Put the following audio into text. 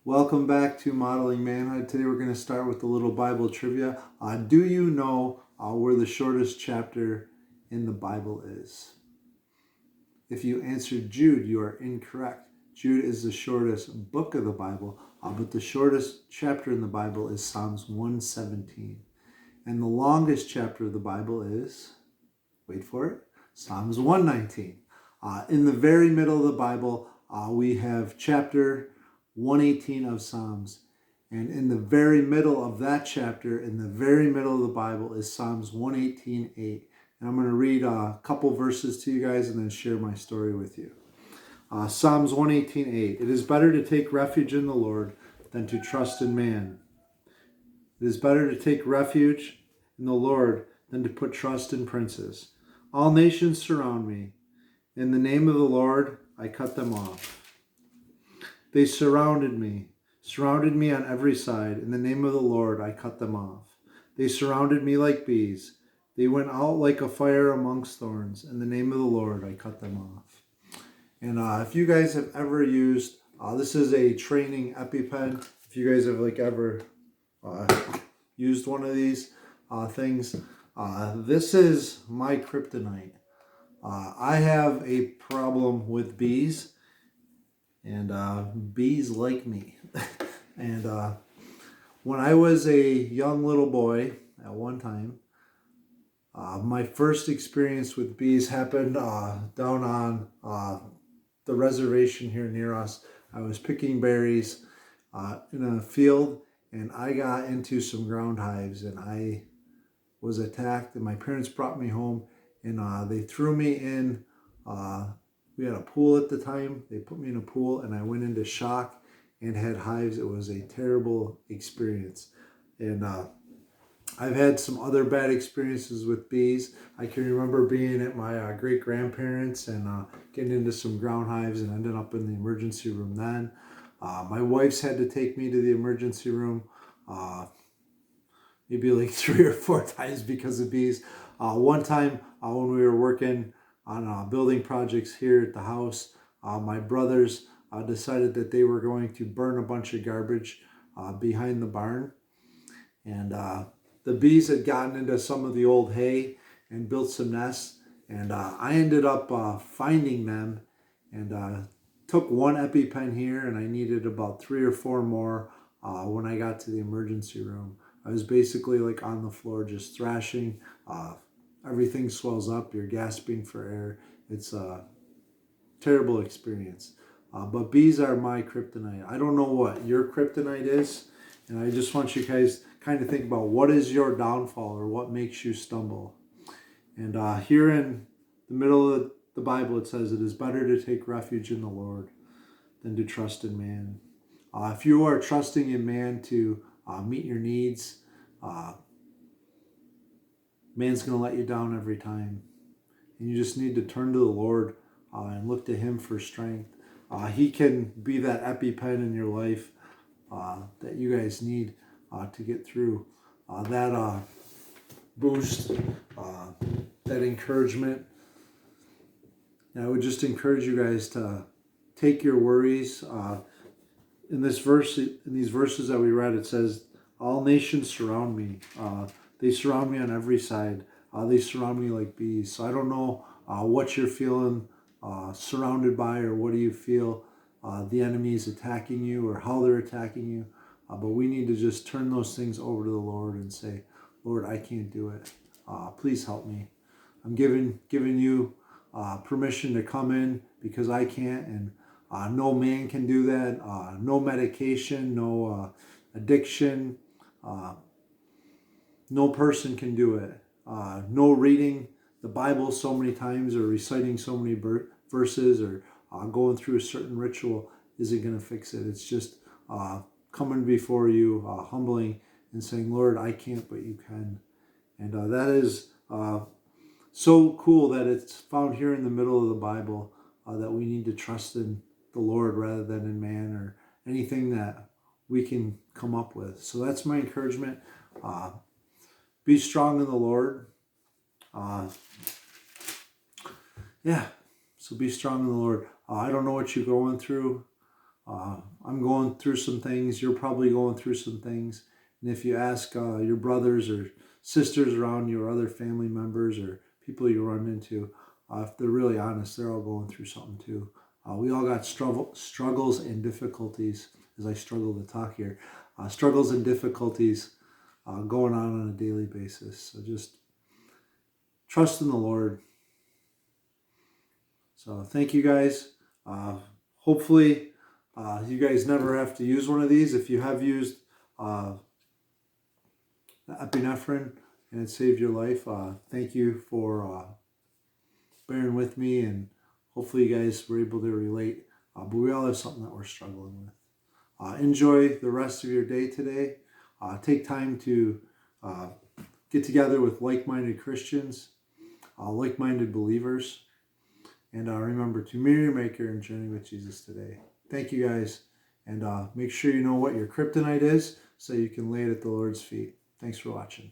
Welcome back to Modeling Manhood. Today we're going to start with a little Bible trivia. Do you know where the shortest chapter in the Bible is? If you answered Jude, you are incorrect. Jude is the shortest book of the Bible, but the shortest chapter in the Bible is Psalms 117. And the longest chapter of the Bible is, wait for it, Psalms 119. In the very middle of the Bible, we have chapter 118 of Psalms. And in the very middle of that chapter, in the very middle of the Bible, is Psalms 118:8. And I'm going to read a couple verses to you guys and then share my story with you. Psalms 118:8. It is better to take refuge in the Lord than to trust in man. It is better to take refuge in the Lord than to put trust in princes. All nations surround me. In the name of the Lord, I cut them off. They surrounded me on every side. In the name of the Lord, I cut them off. They surrounded me like bees. They went out like a fire amongst thorns. In the name of the Lord, I cut them off. And if you guys have ever used, this is a training EpiPen. If you guys have ever used one of these things, this is my kryptonite. I have a problem with bees. And bees like me. And when I was a young little boy at one time, my first experience with bees happened down on the reservation here near us. I was picking berries in a field, and I got into some ground hives, and I was attacked, and my parents brought me home, and they threw me in. We had a pool at the time. They put me in a pool and I went into shock and had hives. It was a terrible experience. And I've had some other bad experiences with bees. I can remember being at my great-grandparents and getting into some ground hives and ending up in the emergency room then. My wife's had to take me to the emergency room maybe 3 or 4 times because of bees. One time when we were working on building projects here at the house, my brothers decided that they were going to burn a bunch of garbage behind the barn. And the bees had gotten into some of the old hay and built some nests. And I ended up finding them and took one EpiPen here, and I needed about 3 or 4 more when I got to the emergency room. I was basically on the floor just thrashing. Everything swells up. You're gasping for air. It's a terrible experience. But bees are my kryptonite. I don't know what your kryptonite is. And I just want you guys kind of think about what is your downfall or what makes you stumble. And here in the middle of the Bible, it says it is better to take refuge in the Lord than to trust in man. If you are trusting in man to meet your needs, man's going to let you down every time. And you just need to turn to the Lord and look to him for strength. He can be that EpiPen in your life that you guys need to get through. That boost, that encouragement. And I would just encourage you guys to take your worries. In these verses that we read, it says, all nations surround me. They surround me on every side. They surround me like bees. So I don't know what you're feeling surrounded by, or what do you feel the enemy is attacking you, or how they're attacking you. But we need to just turn those things over to the Lord and say, Lord, I can't do it. Please help me. I'm giving you permission to come in because I can't, and no man can do that. No medication, no addiction. No person can do it. No reading the Bible so many times or reciting so many verses or going through a certain ritual isn't going to fix it. It's just coming before you, humbling and saying, Lord, I can't, but you can. And that is so cool that it's found here in the middle of the Bible, that we need to trust in the Lord rather than in man or anything that we can come up with. So that's my encouragement. Be strong in the Lord. So be strong in the Lord. I don't know what you're going through. I'm going through some things. You're probably going through some things. And if you ask your brothers or sisters around you or other family members or people you run into, if they're really honest, they're all going through something too. We all got struggles and difficulties, as I struggle to talk here, struggles and difficulties going on a daily basis. So just trust in the Lord. So thank you guys. Hopefully you guys never have to use one of these. If you have used epinephrine and it saved your life, thank you for bearing with me, and hopefully you guys were able to relate. But we all have something that we're struggling with. Enjoy the rest of your day today. Take time to get together with like-minded Christians, like-minded believers, and remember to mirror your maker and journey with Jesus today. Thank you guys, and make sure you know what your kryptonite is so you can lay it at the Lord's feet. Thanks for watching.